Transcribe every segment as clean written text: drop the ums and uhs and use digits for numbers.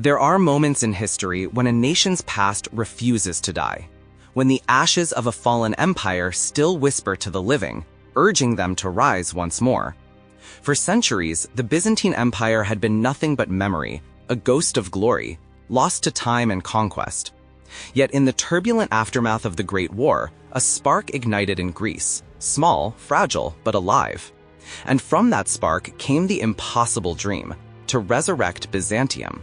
There are moments in history when a nation's past refuses to die, when the ashes of a fallen empire still whisper to the living, urging them to rise once more. For centuries, the Byzantine Empire had been nothing but memory, a ghost of glory, lost to time and conquest. Yet in the turbulent aftermath of the Great War, a spark ignited in Greece, small, fragile, but alive. And from that spark came the impossible dream, to resurrect Byzantium.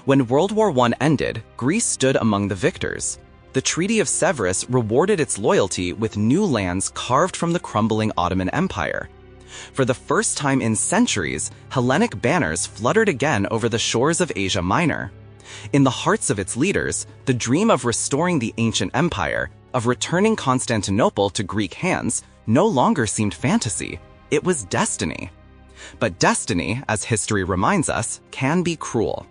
When World War I ended, Greece stood among the victors. The Treaty of Severus rewarded its loyalty with new lands carved from the crumbling Ottoman Empire. For the first time in centuries, Hellenic banners fluttered again over the shores of Asia Minor. In the hearts of its leaders, the dream of restoring the ancient empire, of returning Constantinople to Greek hands, no longer seemed fantasy. It was destiny. But destiny, as history reminds us, can be cruel.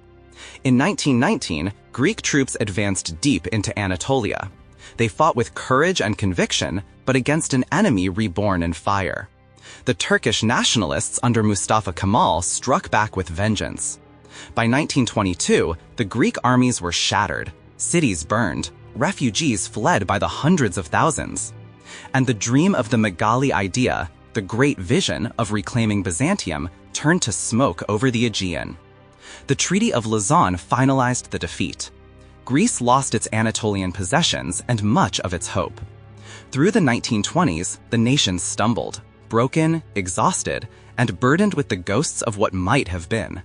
In 1919, Greek troops advanced deep into Anatolia. They fought with courage and conviction, but against an enemy reborn in fire. The Turkish nationalists under Mustafa Kemal struck back with vengeance. By 1922, the Greek armies were shattered, cities burned, refugees fled by the hundreds of thousands. And the dream of the Megali idea, the great vision of reclaiming Byzantium, turned to smoke over the Aegean. The Treaty of Lausanne finalized the defeat. Greece lost its Anatolian possessions and much of its hope. Through the 1920s, the nation stumbled, broken, exhausted, and burdened with the ghosts of what might have been.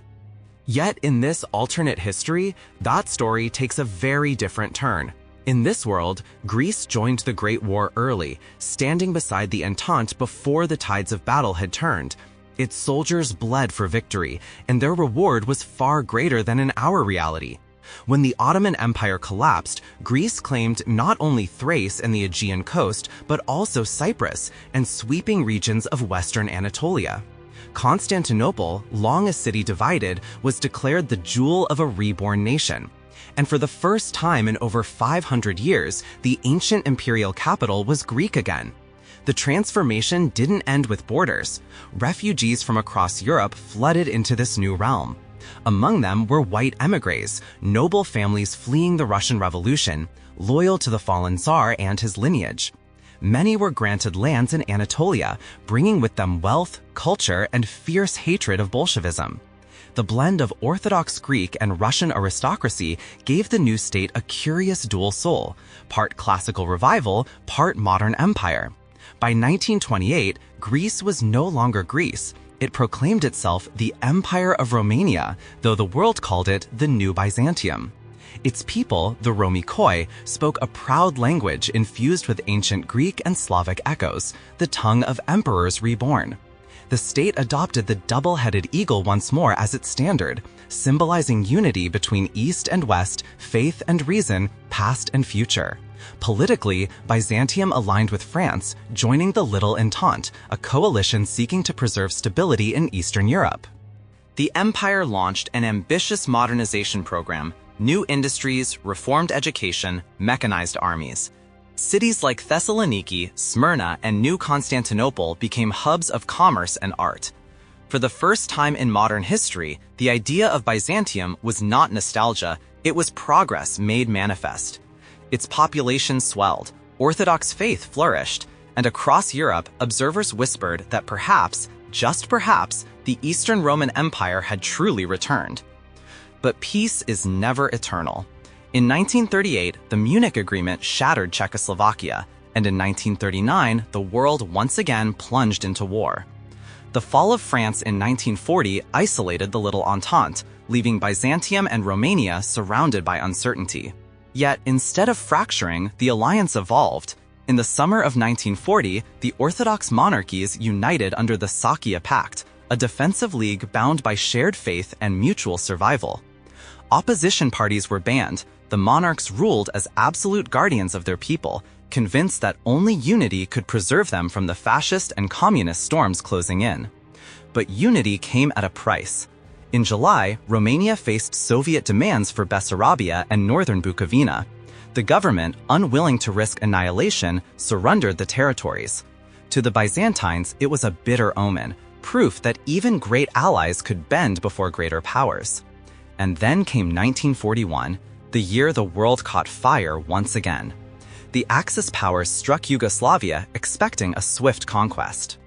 Yet in this alternate history, that story takes a very different turn. In this world, Greece joined the Great War early, standing beside the Entente before the tides of battle had turned. Its soldiers bled for victory, and their reward was far greater than in our reality. When the Ottoman Empire collapsed, Greece claimed not only Thrace and the Aegean coast, but also Cyprus and sweeping regions of western Anatolia. Constantinople, long a city divided, was declared the jewel of a reborn nation. And for the first time in over 500 years, the ancient imperial capital was Greek again. The transformation didn't end with borders. Refugees from across Europe flooded into this new realm. Among them were white émigrés, noble families fleeing the Russian Revolution, loyal to the fallen Tsar and his lineage. Many were granted lands in Anatolia, bringing with them wealth, culture, and fierce hatred of Bolshevism. The blend of Orthodox Greek and Russian aristocracy gave the new state a curious dual soul, part classical revival, part modern empire. By 1928, Greece was no longer Greece. It proclaimed itself the Empire of Romania, though the world called it the New Byzantium. Its people, the Romikoi, spoke a proud language infused with ancient Greek and Slavic echoes, the tongue of emperors reborn. The state adopted the double-headed eagle once more as its standard, symbolizing unity between East and West, faith and reason, past and future. Politically, Byzantium aligned with France, joining the Little Entente, a coalition seeking to preserve stability in Eastern Europe. The empire launched an ambitious modernization program: new industries, reformed education, mechanized armies. Cities like Thessaloniki, Smyrna, and New Constantinople became hubs of commerce and art. For the first time in modern history, the idea of Byzantium was not nostalgia, it was progress made manifest. Its population swelled, Orthodox faith flourished, and across Europe, observers whispered that perhaps, just perhaps, the Eastern Roman Empire had truly returned. But peace is never eternal. In 1938, the Munich Agreement shattered Czechoslovakia, and in 1939, the world once again plunged into war. The fall of France in 1940 isolated the Little Entente, leaving Byzantium and Romania surrounded by uncertainty. Yet, instead of fracturing, the alliance evolved. In the summer of 1940, the Orthodox monarchies united under the Sakia Pact, a defensive league bound by shared faith and mutual survival. Opposition parties were banned. The monarchs ruled as absolute guardians of their people, convinced that only unity could preserve them from the fascist and communist storms closing in. But unity came at a price. In July, Romania faced Soviet demands for Bessarabia and northern Bukovina. The government, unwilling to risk annihilation, surrendered the territories. To the Byzantines, it was a bitter omen, proof that even great allies could bend before greater powers. And then came 1941, the year the world caught fire once again. The Axis powers struck Yugoslavia expecting a swift conquest.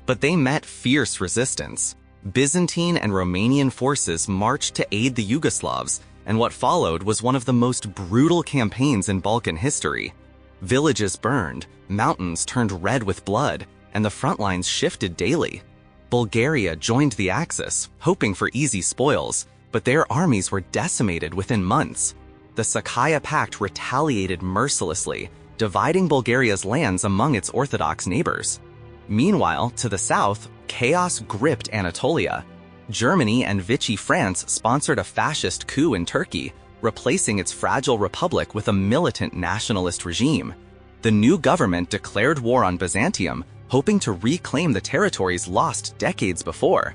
But they met fierce resistance. Byzantine and Romanian forces marched to aid the Yugoslavs, and what followed was one of the most brutal campaigns in Balkan history. Villages burned, mountains turned red with blood, and the front lines shifted daily. Bulgaria joined the Axis, hoping for easy spoils, but their armies were decimated within months. The Sakaya Pact retaliated mercilessly, dividing Bulgaria's lands among its Orthodox neighbors. Meanwhile, to the south, chaos gripped Anatolia. Germany and Vichy France sponsored a fascist coup in Turkey, replacing its fragile republic with a militant nationalist regime. The new government declared war on Byzantium, hoping to reclaim the territories lost decades before.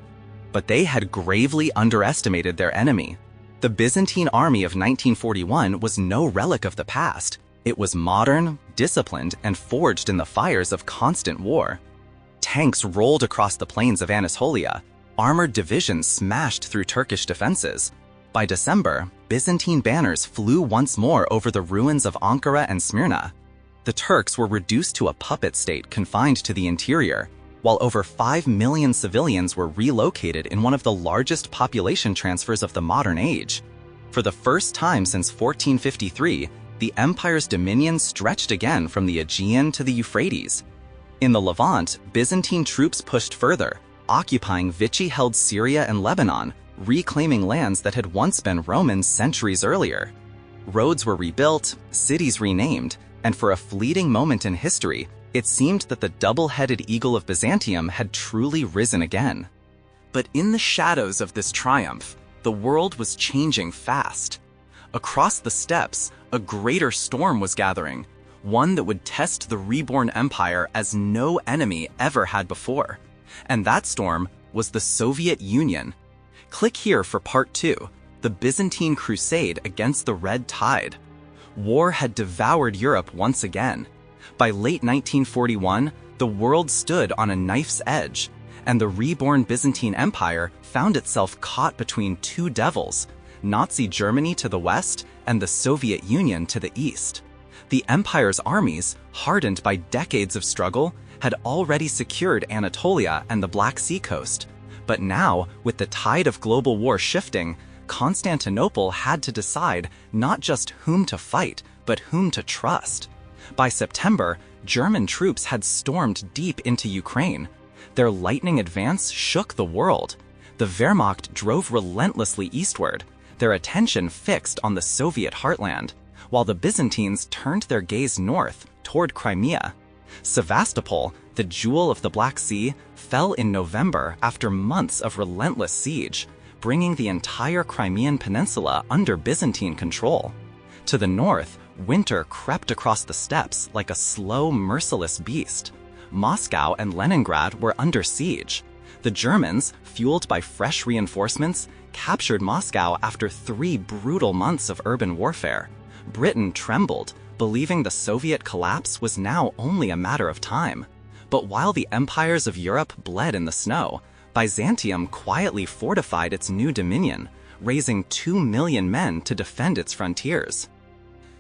But they had gravely underestimated their enemy. The Byzantine army of 1941 was no relic of the past. It was modern, disciplined, and forged in the fires of constant war. Tanks rolled across the plains of Anatolia. Armored divisions smashed through Turkish defenses. By December, Byzantine banners flew once more over the ruins of Ankara and Smyrna. The Turks were reduced to a puppet state confined to the interior, while over 5 million civilians were relocated in one of the largest population transfers of the modern age. For the first time since 1453, the empire's dominion stretched again from the Aegean to the Euphrates. In the Levant, Byzantine troops pushed further, occupying Vichy-held Syria and Lebanon, reclaiming lands that had once been Roman centuries earlier. Roads were rebuilt, cities renamed, and for a fleeting moment in history, it seemed that the double-headed eagle of Byzantium had truly risen again. But in the shadows of this triumph, the world was changing fast. Across the steppes, a greater storm was gathering, one that would test the Reborn Empire as no enemy ever had before. And that storm was the Soviet Union. Click here for Part 2, the Byzantine Crusade against the Red Tide. War had devoured Europe once again. By late 1941, the world stood on a knife's edge, and the reborn Byzantine Empire found itself caught between two devils, Nazi Germany to the west and the Soviet Union to the east. The empire's armies, hardened by decades of struggle, had already secured Anatolia and the Black Sea coast. But now, with the tide of global war shifting, Constantinople had to decide not just whom to fight, but whom to trust. By September, German troops had stormed deep into Ukraine. Their lightning advance shook the world. The Wehrmacht drove relentlessly eastward, their attention fixed on the Soviet heartland, while the Byzantines turned their gaze north, toward Crimea. Sevastopol, the jewel of the Black Sea, fell in November after months of relentless siege, bringing the entire Crimean peninsula under Byzantine control. To the north, winter crept across the steppes like a slow, merciless beast. Moscow and Leningrad were under siege. The Germans, fueled by fresh reinforcements, captured Moscow after 3 brutal months of urban warfare. Britain trembled, believing the Soviet collapse was now only a matter of time. But while the empires of Europe bled in the snow, Byzantium quietly fortified its new dominion, raising 2 million men to defend its frontiers.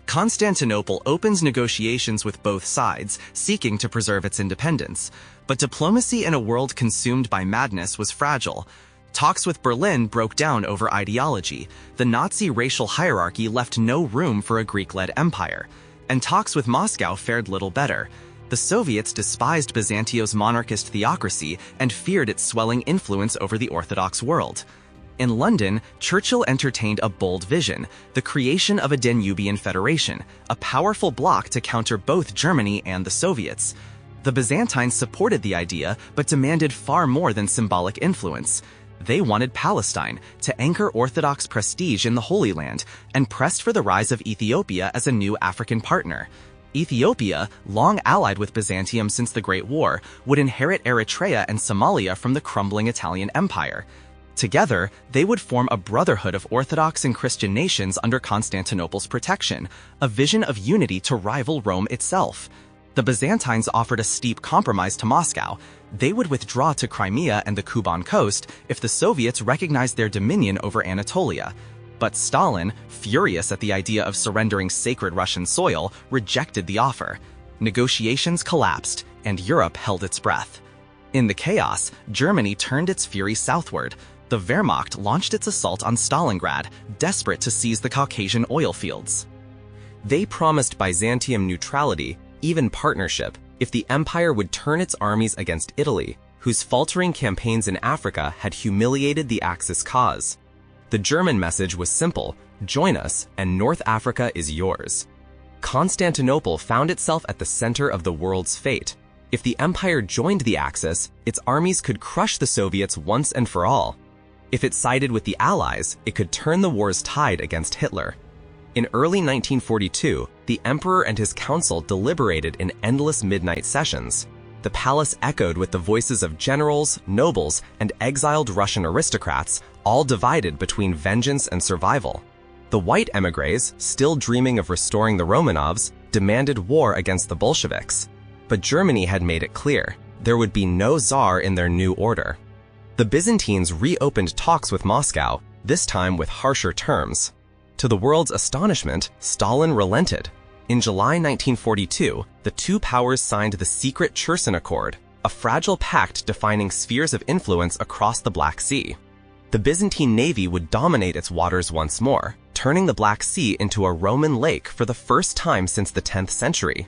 Constantinople opens negotiations with both sides, seeking to preserve its independence. But diplomacy in a world consumed by madness was fragile. Talks with Berlin broke down over ideology. The Nazi racial hierarchy left no room for a Greek-led empire. And talks with Moscow fared little better. The Soviets despised Byzantium's monarchist theocracy and feared its swelling influence over the Orthodox world. In London, Churchill entertained a bold vision, the creation of a Danubian federation, a powerful bloc to counter both Germany and the Soviets. The Byzantines supported the idea, but demanded far more than symbolic influence. They wanted Palestine, to anchor Orthodox prestige in the Holy Land, and pressed for the rise of Ethiopia as a new African partner. Ethiopia, long allied with Byzantium since the Great War, would inherit Eritrea and Somalia from the crumbling Italian Empire. Together, they would form a brotherhood of Orthodox and Christian nations under Constantinople's protection, a vision of unity to rival Rome itself. The Byzantines offered a steep compromise to Moscow. They would withdraw to Crimea and the Kuban coast if the Soviets recognized their dominion over Anatolia. But Stalin, furious at the idea of surrendering sacred Russian soil, rejected the offer. Negotiations collapsed, and Europe held its breath. In the chaos, Germany turned its fury southward. The Wehrmacht launched its assault on Stalingrad, desperate to seize the Caucasian oil fields. They promised Byzantium neutrality, even partnership, if the empire would turn its armies against Italy, whose faltering campaigns in Africa had humiliated the Axis cause. The German message was simple: join us, and North Africa is yours. Constantinople found itself at the center of the world's fate. If the empire joined the Axis, its armies could crush the Soviets once and for all. If it sided with the Allies, it could turn the war's tide against Hitler. In early 1942, the emperor and his council deliberated in endless midnight sessions. The palace echoed with the voices of generals, nobles, and exiled Russian aristocrats, all divided between vengeance and survival. The white émigrés, still dreaming of restoring the Romanovs, demanded war against the Bolsheviks. But Germany had made it clear, there would be no czar in their new order. The Byzantines reopened talks with Moscow, this time with harsher terms. To the world's astonishment, Stalin relented. In July 1942, the two powers signed the secret Cherson Accord, a fragile pact defining spheres of influence across the Black Sea. The Byzantine navy would dominate its waters once more, turning the Black Sea into a Roman lake for the first time since the 10th century.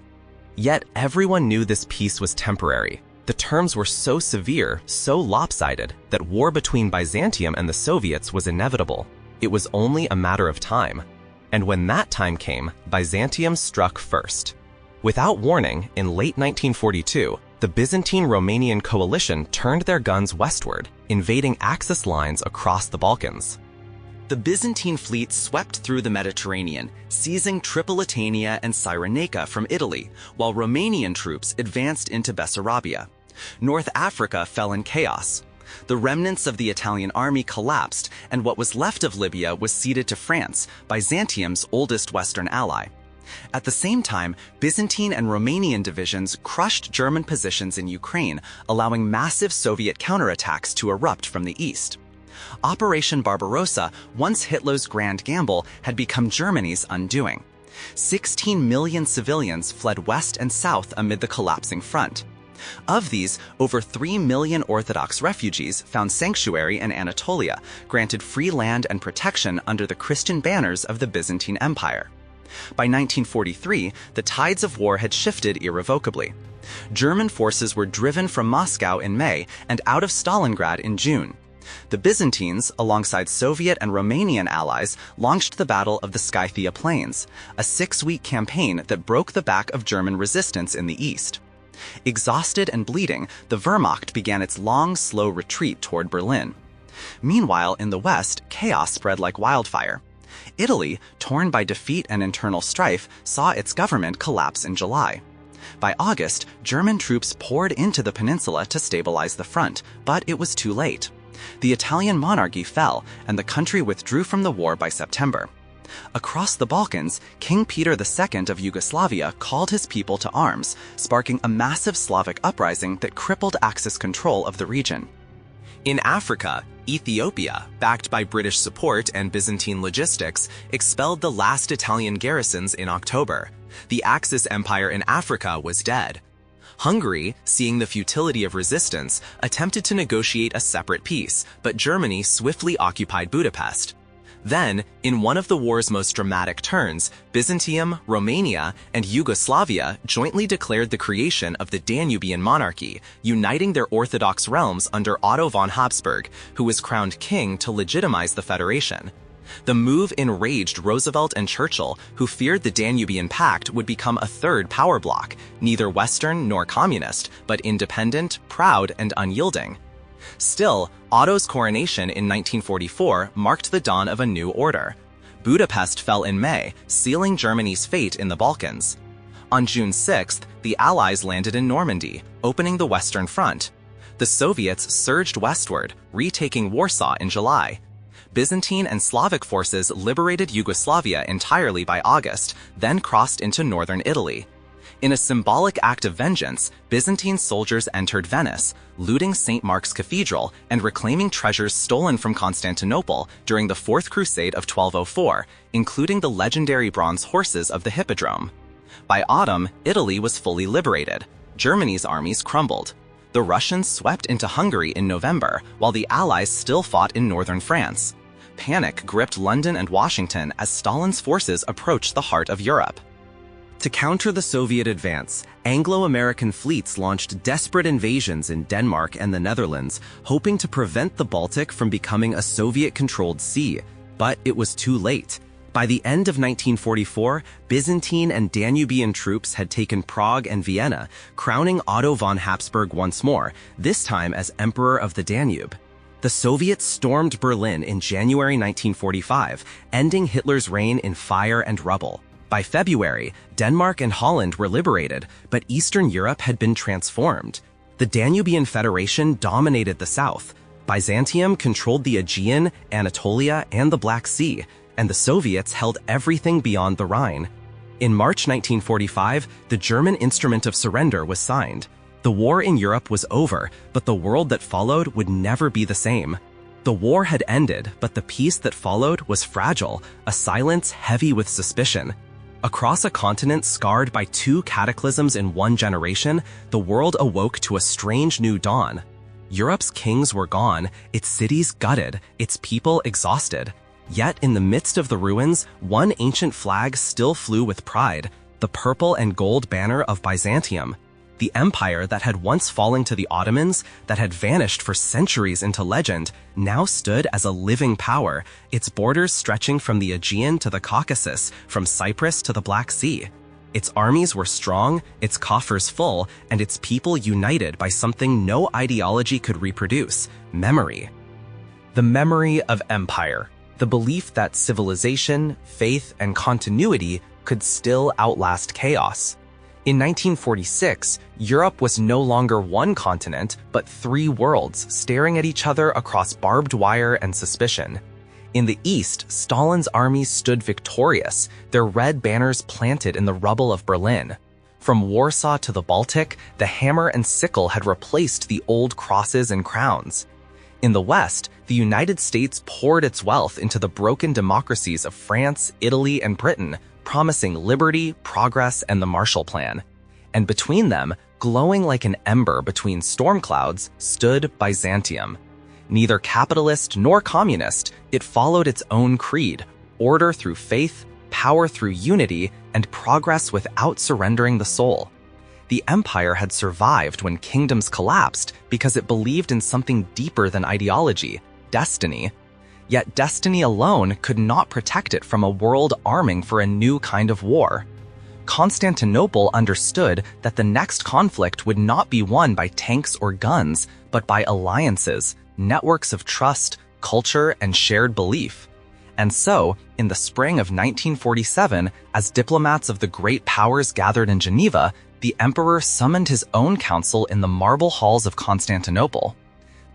Yet everyone knew this peace was temporary. The terms were so severe, so lopsided, that war between Byzantium and the Soviets was inevitable. It was only a matter of time. And when that time came, Byzantium struck first. Without warning, in late 1942, the Byzantine-Romanian coalition turned their guns westward, invading Axis lines across the Balkans. The Byzantine fleet swept through the Mediterranean, seizing Tripolitania and Cyrenaica from Italy, while Romanian troops advanced into Bessarabia. North Africa fell in chaos. The remnants of the Italian army collapsed, and what was left of Libya was ceded to France, Byzantium's oldest Western ally. At the same time, Byzantine and Romanian divisions crushed German positions in Ukraine, allowing massive Soviet counterattacks to erupt from the east. Operation Barbarossa, once Hitler's grand gamble, had become Germany's undoing. 16 million civilians fled west and south amid the collapsing front. Of these, over 3 million Orthodox refugees found sanctuary in Anatolia, granted free land and protection under the Christian banners of the Byzantine Empire. By 1943, the tides of war had shifted irrevocably. German forces were driven from Moscow in May and out of Stalingrad in June. The Byzantines, alongside Soviet and Romanian allies, launched the Battle of the Scythia Plains, a 6-week campaign that broke the back of German resistance in the east. Exhausted and bleeding, the Wehrmacht began its long, slow retreat toward Berlin. Meanwhile, in the west, chaos spread like wildfire. Italy, torn by defeat and internal strife, saw its government collapse in July. By August, German troops poured into the peninsula to stabilize the front, but it was too late. The Italian monarchy fell, and the country withdrew from the war by September. Across the Balkans, King Peter II of Yugoslavia called his people to arms, sparking a massive Slavic uprising that crippled Axis control of the region. In Africa, Ethiopia, backed by British support and Byzantine logistics, expelled the last Italian garrisons in October. The Axis empire in Africa was dead. Hungary, seeing the futility of resistance, attempted to negotiate a separate peace, but Germany swiftly occupied Budapest. Then, in one of the war's most dramatic turns, Byzantium, Romania, and Yugoslavia jointly declared the creation of the Danubian Monarchy, uniting their Orthodox realms under Otto von Habsburg, who was crowned king to legitimize the federation. The move enraged Roosevelt and Churchill, who feared the Danubian Pact would become a third power bloc, neither Western nor communist, but independent, proud, and unyielding. Still, Otto's coronation in 1944 marked the dawn of a new order. Budapest fell in May, sealing Germany's fate in the Balkans. On June 6th, the Allies landed in Normandy, opening the Western Front. The Soviets surged westward, retaking Warsaw in July. Byzantine and Slavic forces liberated Yugoslavia entirely by August, then crossed into northern Italy. In a symbolic act of vengeance, Byzantine soldiers entered Venice, looting St. Mark's Cathedral and reclaiming treasures stolen from Constantinople during the Fourth Crusade of 1204, including the legendary bronze horses of the Hippodrome. By autumn, Italy was fully liberated. Germany's armies crumbled. The Russians swept into Hungary in November, while the Allies still fought in northern France. Panic gripped London and Washington as Stalin's forces approached the heart of Europe. To counter the Soviet advance, Anglo-American fleets launched desperate invasions in Denmark and the Netherlands, hoping to prevent the Baltic from becoming a Soviet-controlled sea. But it was too late. By the end of 1944, Byzantine and Danubian troops had taken Prague and Vienna, crowning Otto von Habsburg once more, this time as Emperor of the Danube. The Soviets stormed Berlin in January 1945, ending Hitler's reign in fire and rubble. By February, Denmark and Holland were liberated, but Eastern Europe had been transformed. The Danubian Federation dominated the south. Byzantium controlled the Aegean, Anatolia, and the Black Sea, and the Soviets held everything beyond the Rhine. In March 1945, the German Instrument of Surrender was signed. The war in Europe was over, but the world that followed would never be the same. The war had ended, but the peace that followed was fragile, a silence heavy with suspicion. Across a continent scarred by two cataclysms in one generation, the world awoke to a strange new dawn. Europe's kings were gone, its cities gutted, its people exhausted. Yet in the midst of the ruins, one ancient flag still flew with pride, the purple and gold banner of Byzantium. The empire that had once fallen to the Ottomans, that had vanished for centuries into legend, now stood as a living power, its borders stretching from the Aegean to the Caucasus, from Cyprus to the Black Sea. Its armies were strong, its coffers full, and its people united by something no ideology could reproduce: memory. The memory of empire, the belief that civilization, faith, and continuity could still outlast chaos. In 1946, Europe was no longer one continent, but three worlds staring at each other across barbed wire and suspicion. In the east, Stalin's armies stood victorious, their red banners planted in the rubble of Berlin. From Warsaw to the Baltic, the hammer and sickle had replaced the old crosses and crowns. In the west, the United States poured its wealth into the broken democracies of France, Italy, and Britain, promising liberty, progress, and the Marshall Plan. And between them, glowing like an ember between storm clouds, stood Byzantium. Neither capitalist nor communist, it followed its own creed: order through faith, power through unity, and progress without surrendering the soul. The empire had survived when kingdoms collapsed because it believed in something deeper than ideology: destiny. Yet destiny alone could not protect it from a world arming for a new kind of war. Constantinople understood that the next conflict would not be won by tanks or guns, but by alliances, networks of trust, culture, and shared belief. And so, in the spring of 1947, as diplomats of the great powers gathered in Geneva, the emperor summoned his own council in the marble halls of Constantinople.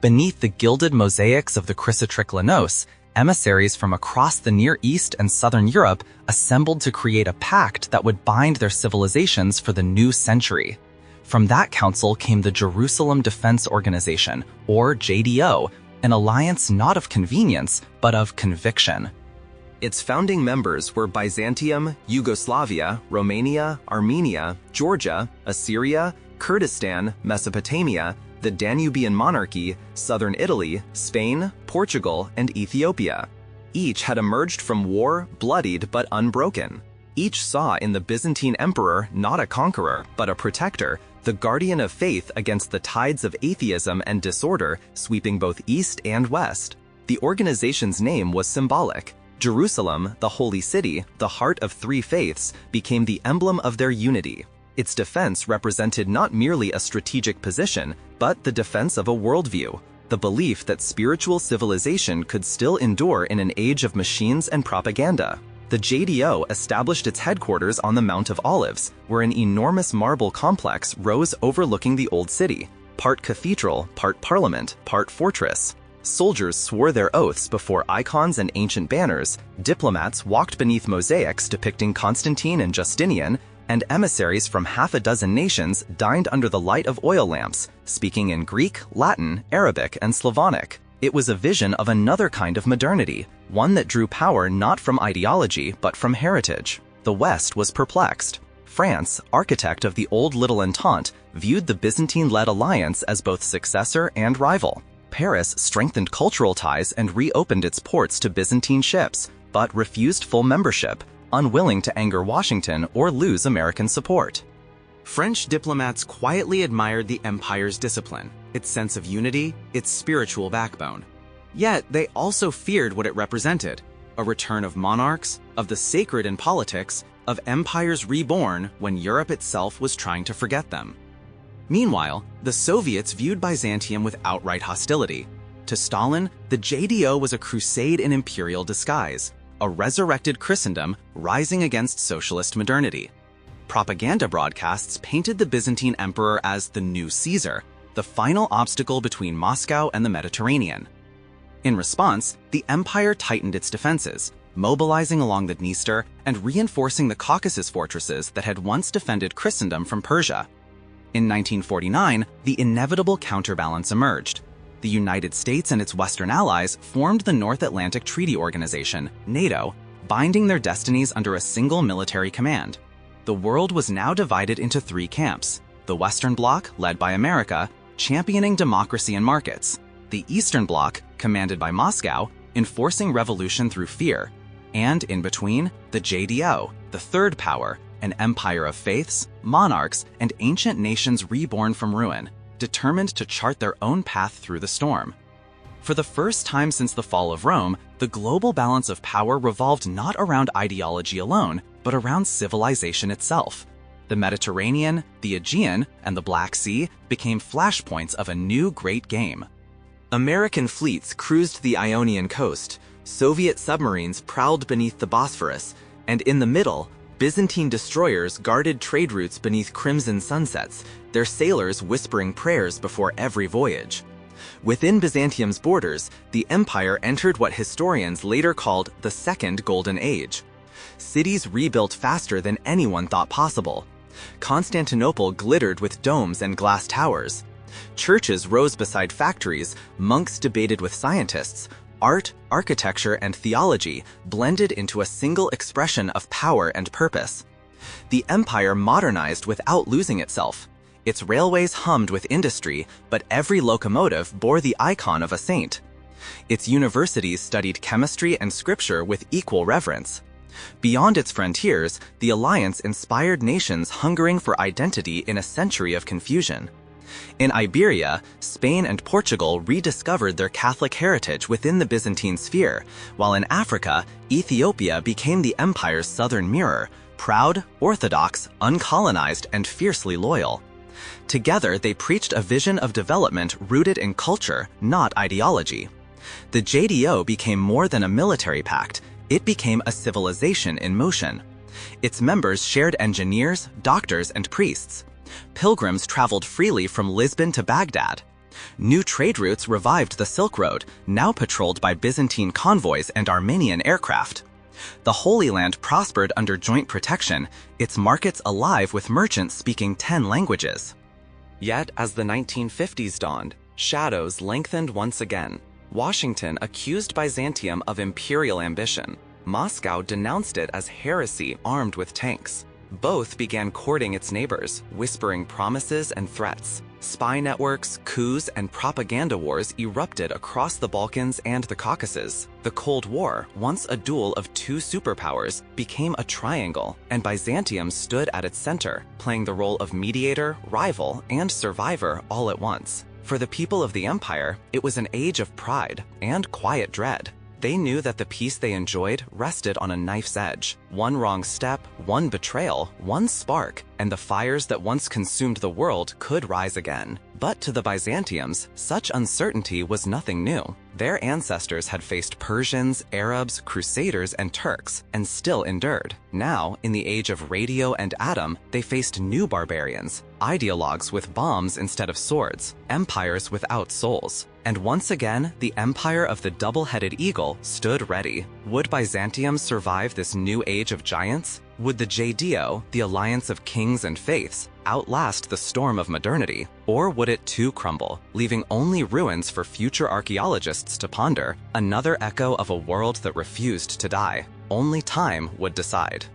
Beneath the gilded mosaics of the Chrysotriclanos, emissaries from across the Near East and Southern Europe assembled to create a pact that would bind their civilizations for the new century. From that council came the Jerusalem Defense Organization, or JDO, an alliance not of convenience, but of conviction. Its founding members were Byzantium, Yugoslavia, Romania, Armenia, Georgia, Assyria, Kurdistan, Mesopotamia, the Danubian Monarchy, southern Italy, Spain, Portugal, and Ethiopia. Each had emerged from war, bloodied but unbroken. Each saw in the Byzantine emperor not a conqueror, but a protector, the guardian of faith against the tides of atheism and disorder sweeping both east and west. The organization's name was symbolic. Jerusalem, the holy city, the heart of three faiths, became the emblem of their unity. Its defense represented not merely a strategic position, but the defense of a worldview, the belief that spiritual civilization could still endure in an age of machines and propaganda. The JDO established its headquarters on the Mount of Olives, where an enormous marble complex rose overlooking the old city, part cathedral, part parliament, part fortress. Soldiers swore their oaths before icons and ancient banners, diplomats walked beneath mosaics depicting Constantine and Justinian, and emissaries from half a dozen nations dined under the light of oil lamps, speaking in Greek, Latin, Arabic, and Slavonic. It was a vision of another kind of modernity, one that drew power not from ideology but from heritage. The West was perplexed. France, architect of the old Little Entente, viewed the Byzantine-led alliance as both successor and rival. Paris strengthened cultural ties and reopened its ports to Byzantine ships, but refused full membership, unwilling to anger Washington or lose American support. French diplomats quietly admired the empire's discipline, its sense of unity, its spiritual backbone. Yet they also feared what it represented: a return of monarchs, of the sacred in politics, of empires reborn when Europe itself was trying to forget them. Meanwhile, the Soviets viewed Byzantium with outright hostility. To Stalin, the JDO was a crusade in imperial disguise, a resurrected Christendom rising against socialist modernity. Propaganda broadcasts painted the Byzantine emperor as the new Caesar, the final obstacle between Moscow and the Mediterranean. In response, the empire tightened its defenses, mobilizing along the Dniester and reinforcing the Caucasus fortresses that had once defended Christendom from Persia. In 1949, the inevitable counterbalance emerged. The United States and its Western allies formed the North Atlantic Treaty Organization, NATO, binding their destinies under a single military command. The world was now divided into three camps: the Western Bloc, led by America, championing democracy and markets; the Eastern Bloc, commanded by Moscow, enforcing revolution through fear; and in between, the JDO, the third power, an empire of faiths, monarchs, and ancient nations reborn from ruin, determined to chart their own path through the storm. For the first time since the fall of Rome, the global balance of power revolved not around ideology alone, but around civilization itself. The Mediterranean, the Aegean, and the Black Sea became flashpoints of a new great game. American fleets cruised the Ionian coast, Soviet submarines prowled beneath the Bosphorus, and in the middle, Byzantine destroyers guarded trade routes beneath crimson sunsets, their sailors whispering prayers before every voyage. Within Byzantium's borders, the empire entered what historians later called the Second Golden Age. Cities rebuilt faster than anyone thought possible. Constantinople glittered with domes and glass towers. Churches rose beside factories, monks debated with scientists. Art, architecture, and theology blended into a single expression of power and purpose. The empire modernized without losing itself. Its railways hummed with industry, but every locomotive bore the icon of a saint. Its universities studied chemistry and scripture with equal reverence. Beyond its frontiers, the alliance inspired nations hungering for identity in a century of confusion. In Iberia, Spain and Portugal rediscovered their Catholic heritage within the Byzantine sphere, while in Africa, Ethiopia became the empire's southern mirror, proud, orthodox, uncolonized, and fiercely loyal. Together, they preached a vision of development rooted in culture, not ideology. The JDO became more than a military pact; it became a civilization in motion. Its members shared engineers, doctors, and priests. Pilgrims traveled freely from Lisbon to Baghdad. New trade routes revived the Silk Road, now patrolled by Byzantine convoys and Armenian aircraft. The Holy Land prospered under joint protection, its markets alive with merchants speaking 10 languages. Yet, as the 1950s dawned, shadows lengthened once again. Washington accused Byzantium of imperial ambition. Moscow denounced it as heresy armed with tanks. Both began courting its neighbors, whispering promises and threats. Spy networks, coups, and propaganda wars erupted across the Balkans and the Caucasus. The Cold War, once a duel of two superpowers, became a triangle, and Byzantium stood at its center, playing the role of mediator, rival, and survivor all at once. For the people of the empire, it was an age of pride and quiet dread. They knew that the peace they enjoyed rested on a knife's edge. One wrong step, one betrayal, one spark, and the fires that once consumed the world could rise again. But to the Byzantiums, such uncertainty was nothing new. Their ancestors had faced Persians, Arabs, Crusaders, and Turks, and still endured. Now, in the age of radio and atom, they faced new barbarians, ideologues with bombs instead of swords, empires without souls. And once again, the empire of the double-headed eagle stood ready. Would Byzantium survive this new age of giants? Would the JDO, the alliance of kings and faiths, outlast the storm of modernity, or would it too crumble, leaving only ruins for future archaeologists to ponder, another echo of a world that refused to die? Only time would decide.